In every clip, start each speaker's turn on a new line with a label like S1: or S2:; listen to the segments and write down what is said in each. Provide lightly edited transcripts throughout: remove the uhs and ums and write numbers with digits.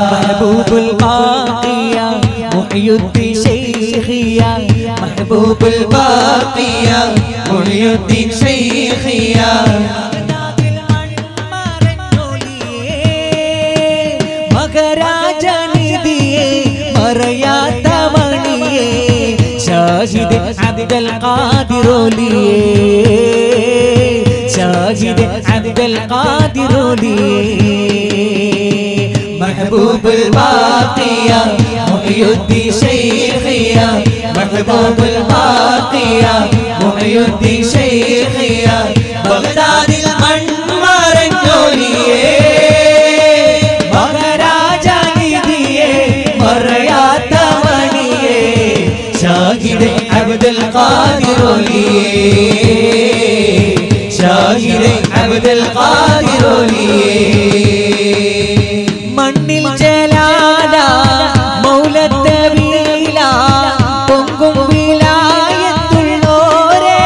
S1: महबूबुल बाक़िया मुहियुद्दीन शैखिया महबूबुल बाक़िया मुहियुद्दीन शैखिया മകരാജനിധിയെ മറയാത്ത മണിയെ ഷാഹിദ് അബ്ദുൽ ഖാദിറോലിയെ ഷാഹിദ് അബ്ദുൽ ഖാദിറോലിയെ महबूबुल बाक़िया मुहियुद्दीन शैखिया महबूबुल बाक़िया मुहियुद्दीन शैखिया बगदादिल മൺമറഞ്ഞോലിയേ മകരാജനിധിയെ മറയാത്ത മണിയെ ഷാഹിദ് അബ്ദുൽ ഖാദിറോലിയേ ഷാഹിദ് അബ്ദുൽ ഖാദിറോലിയേ മണ്ണിൽ ജലാല മൗലത്തവീല പൊങ്കും വിലായത്തുള്ളോരേ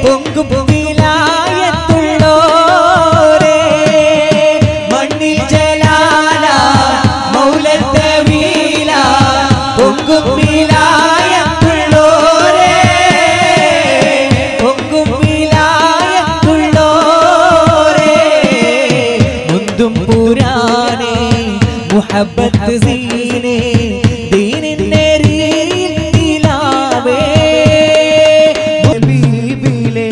S1: പൊങ്കും വിലായത്തുള്ളോരേ മണ്ണിൽ ജലാല മൗലത്തവീല പൊങ്കും വിലായത്തുള്ളോരേ പൊങ്കും വിലായത്തുള്ളോരേ മുന്തും പുരാനേ മുഹബ്ബത്ത് സീനേ ദീനിന്റെ രീതിലാവേ ഹബീബിലെ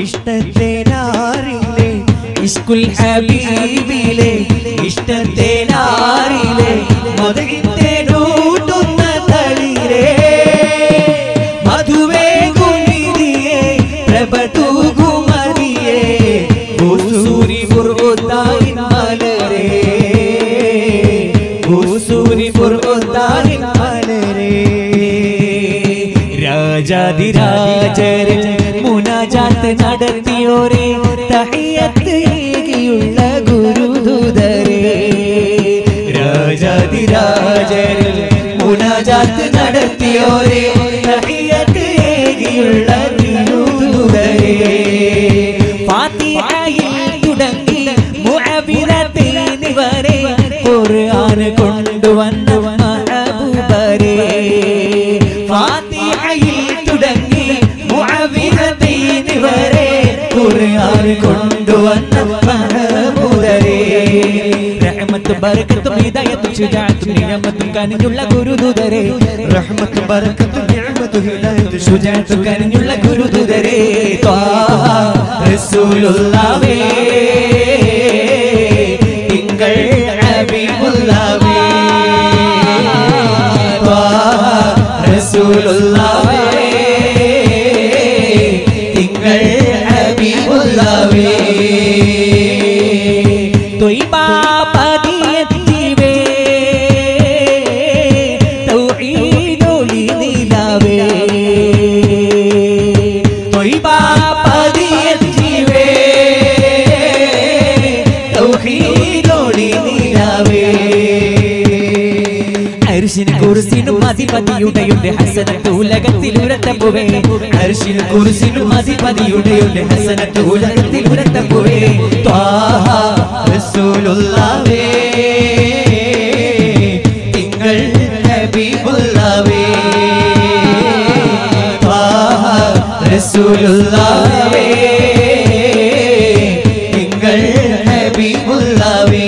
S1: ഇഷ്ടത്തെ നാരിലെ ഇസ്കുൽ ഹബീബിലെ ഇഷ്ടത്തെ നാരിലെ മദഹിന്റെ നൂറ്റുന്ന തളിരേ മധുവേ ഗുണിതിയേ പ്രഭതൂകുമതിയേ ഭൂസൂരി ബുർഗുത്തായിൻ മലരേ ഭൂസൂരി ബുർഗുത്തായിൻ മലരേ രാജാധിരാജരിൽ മുനാജാത്ത് നടത്തിയോരേ തഹിയ്യത്ത് ഏകിയുള്ള ഗുരുദൂതരേ രാജാധിരാജരിൽ മുനാജാത്ത് നടത്തിയോരേ തഹിയ്യത്ത് ഏകിയുള്ള ഗുരുദൂതരേ ഫാത്തിഹയിൽ തുടങ്ങി മുഅവ്വിദത്തൈൻ വരെ ഖുർആൻ കൊണ്ടുവന്ന മഹബൂബരേ ഫാത്തിഹയിൽ തുടങ്ങി മുഅവ്വിദത്തൈൻ വരെ ഖുർആൻ കൊണ്ടുവന്ന മഹബൂബരേ റഹ്മത്തും ബറകത്തും ഹിദായത്തും ശുജാഅത്തും നിഅമത്തും കനിഞ്ഞുള്ള ഗുരുദൂതരേ റഹ്മത്തും ബറകത്തും നിഅമത്തും ഹിദായത്തും ശുജാഅത്തും കനിഞ്ഞുള്ള ഗുരുദൂതരേ ത്വാഹ റസൂലുള്ളാഹേ തിങ്കൾ ഹബീബുള്ളാഹേ ത്വാഹ റസൂലുള്ളാഹേ തിങ്കൾ ഹബീബുള്ളാഹേ ത്വയ്ബ പതിയെത്തിവേ തൗഹീദൊളി നിലാവേ ത്വയ്ബ പതിയെത്തിവേ തൗഹീദൊളി നിലാവേ അർശിനും കുർസിനും അധിപതിയുടെ ഹസനത്ത് ഉലകത്തിൽ ഉരത്തപ്പുവേ അർശിനും കുർസിനും അധിപതിയുടെ ഹസനത്ത് ഉലകത്തിൽ ഉരത്തപ്പുവേ ത്വാഹ റസൂലുള്ളാഹേ തിങ്കൾ ഹബീബുള്ളാഹേ ത്വാഹ റസൂലുള്ളാഹേ തിങ്കൾ ഹബീബുള്ളാഹേ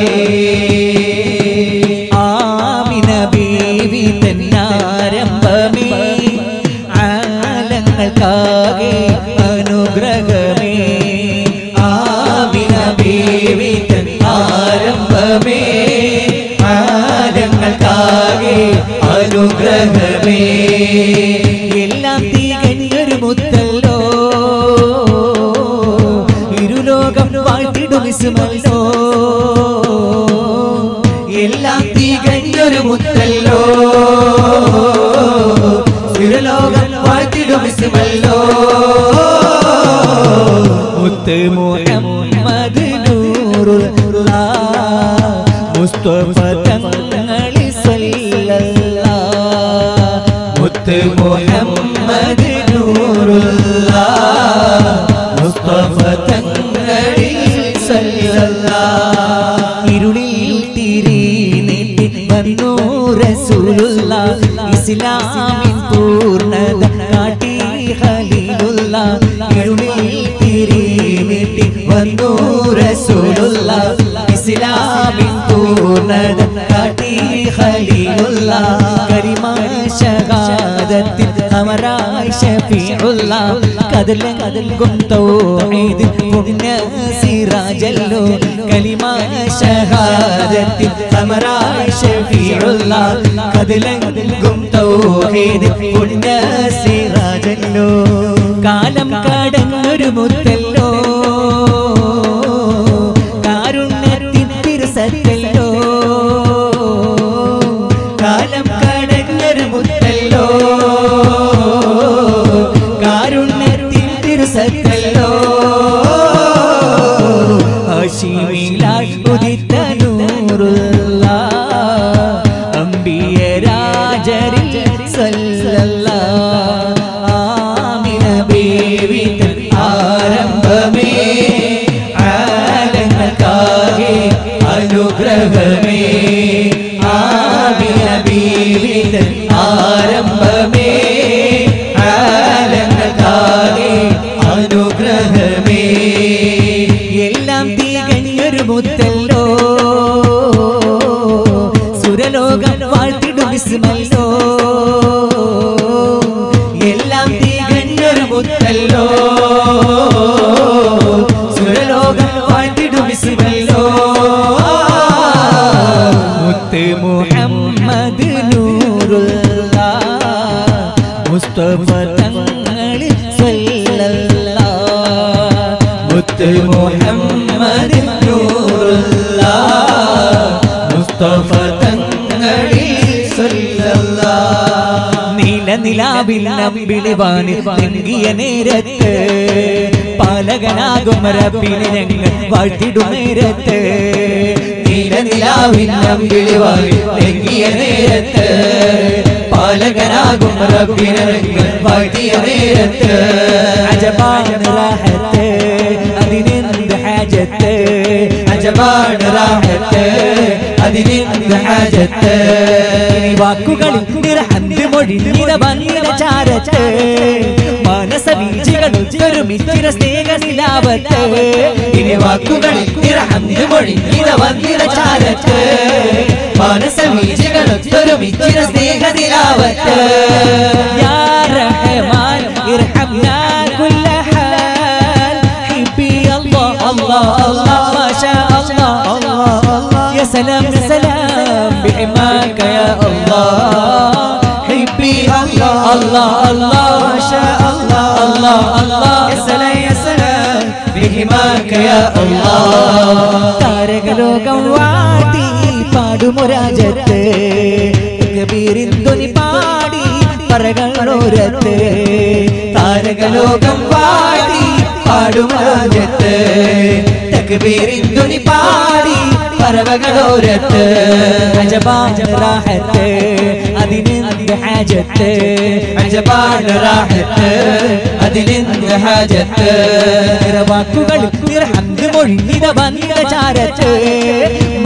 S1: ആമിന ബീവി തന്നാരംഭമേ ആലങ്ങൾക്കാകെ അനുഗ്രഹമേ ആമിന ബീവി തന്നാരംഭമേ ആലങ്ങൾക്കാകെ അനുഗ്രഹമേ എല്ലാം തികഞ്ഞൊരു മുത്തല്ലോ ഇരുലോകം വാഴ്ത്തിടും ഇസ്മല്ലോ എല്ലാം തികഞ്ഞൊരു മുത്തല്ലോ ഇരുലോകം വാഴ്ത്തിടും ഇസ്മല്ലോ മുത്ത് മുഹമ്മദ് നൂറുല്ലാഹ് മുസ്തഫ തങ്ങളിൽ സല്ലല്ലാഹ് മുത്ത് മുഹമ്മദ് നൂറുല്ലാഹ് മുസ്തഫ തങ്ങളിൽ സല്ലല്ലാഹ് ഇരുളിൽ തിരി ഇസ്ലാമിൻ പൂർണ്ണത കാട്ടി ഖലീലുള്ള ഇരുളിൽ തിരിവിട്ടി വന്നു റസൂലുള്ള ഇസ്ലാമിൻ പൂർണ്ണത കാട്ടി ഖലീലുള്ള കരിമ ശഹാദത്തിൽ ഖമറായി ശഫീഉള്ള കദലകും തൗഹീദ് പുണ്യ സിറാജല്ലോ കലിമ ശഹാദത്തിൽ ഖമറായി ശഫീഉള്ള കദലകും തൗഹീദ് പുണ്യ സിറാജല്ലോ കാലം കടന്നൊരു മുത്തല്ലോ കാരുണ്യത്തിൻ തിരുസത്തല്ലോ കാലം കടന്നൊരു മുത്തല്ലോ കാരുണ്യത്തിൻ തിരുസത്തല്ലോ ഹാശിമിലായി ഉദിത്ത നൂറുള്ള അംബിയ രാജരിൽ സല്ലല്ലാഹ് ആമിന ബീവി തൻ ആരംഭമേ ആലങ്ങൾക്കാകെ അനുഗ്രഹമേ ആമിന ബീവി തൻ ആരംഭമേ ആലങ്ങൾക്കാകെ അനുഗ്രഹമേ എല്ലാം തികഞ്ഞൊരു മുത്തല്ലോ സുരലോകം വാഴ്ത്തിടും ബിസ്മല്ലോ എല്ലാം തികഞ്ഞൊരു മുത്തല്ലോ സുരലോകം വാഴ്ത്തിടും ബിസ്മല്ലോ മുത്ത് മുഹമ്മദ് നൂറുള്ള മുസ്തഫ തങ്ങളിൽ സല്ലല്ലാഹ് മുത്ത് മുഹമ്മദ് നൂറുള്ള മുസ്തഫ തങ്ങളിൽ സല്ലല്ലാഹ് നീലനിലാവിൽ നമ്പിളി വാനിൽ തെങ്ങിയ നേരത്ത് പാലകനാകും റബ്ബിനെ ഞങ്ങൾ വാഴ്ത്തിടും നേരത്ത് നീലനിലാവിൽ നമ്പിളി വാനിൽ തെങ്ങിയ നേരത്ത് പാലകനാകും റബ്ബിനെ ഞങ്ങൾ വാഴ്ത്തിയ നേരത്ത് അജബാണ് റാഹത്ത് അതിനെന്ത് ഹാജത്ത് അജബാണ് റാഹത്ത് അതിനെന്ത് ഹാജത്ത് വാക്കുകളിൽ നിറഹന്ത് മൊഴിഞ്ഞിത വന്നിര ചാരത്ത് മാനസ വീഴ്ചകളിൽ ഒരുമിച്ചിര സ്നേഹനിലാവത്ത് ഇനി വാക്കുകളിൽ നിറഹന്ത് മൊഴിഞ്ഞിത വന്നിര ചാരത്ത് മാനസ വീഴ്ചകളിൽ ഒരുമിച്ചിര സ്നേഹനിലാവത്ത് യാ റഹ്മാൻ ഇർഹംനാ കുല്ല ഹാൽ ഹിബ്ബി അല്ലാഹ് അല്ലാഹ് അല്ലാഹ് മാ ഷാ അല്ലാഹ് അല്ലാഹ് യാ സലാം യാ സലാം ബിഹിമാക യാ അല്ലാഹ് ഹിബ്ബി അല്ലാഹ് അല്ലാഹ് അല്ലാഹ് മാ ഷാ അല്ലാഹ് അല്ലാഹ് അല്ലാഹ് യാ സലാം യാ സലാം ബിഹിമാക യാ അല്ലാഹ് താരകലോകം വാടി പാടുമൊരാജത്ത് കബീരിൻ ധ്വനി പാടി പറകളോരത്ത് താരകലോകം വാടി പാടുമൊരാജത്ത് തക്ബീരിൻ ധ്വനി പാടി പറവകളോരത്ത് അജബാണ് റാഹത്ത് അതിനെന്ത് ഹാജത്ത് അജബാണ് റാഹത്ത് അതിനെന്ത് ഹാജത്ത് വാക്കുകളിൽ നിറഹന്ത് മൊഴിഞ്ഞിത വന്നിര ചാരത്ത്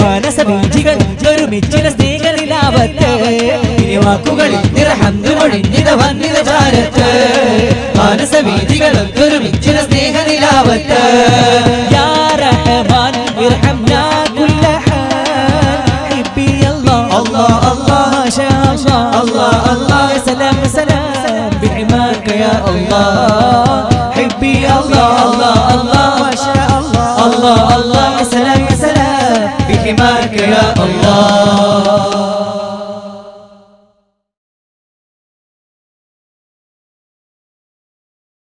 S1: മാനസ വീഴ്ചകൾ ഒരുമിച്ചിര സ്നേഹനിലാവത്ത് ഇനി വാക്കുകളിൽ നിറഹന്ത് മൊഴിഞ്ഞിത വന്നിര ചാരത്ത് മാനസ വീഴ്ചകൾ ഒരുമിച്ചിര സ്നേഹനിലാവത്ത് യാ റഹ്മാൻ ഇർഹംനാ കുല്ല ഹാൽ ഹിബ്ബി അല്ലാഹ് അല്ലാഹ് അല്ലാഹ് മാ ഷാ അല്ലാഹ് അല്ലാഹ് അല്ലാഹ് യാ സലാം യാ സലാം ബിഹിമാക യാ അല്ലാഹ്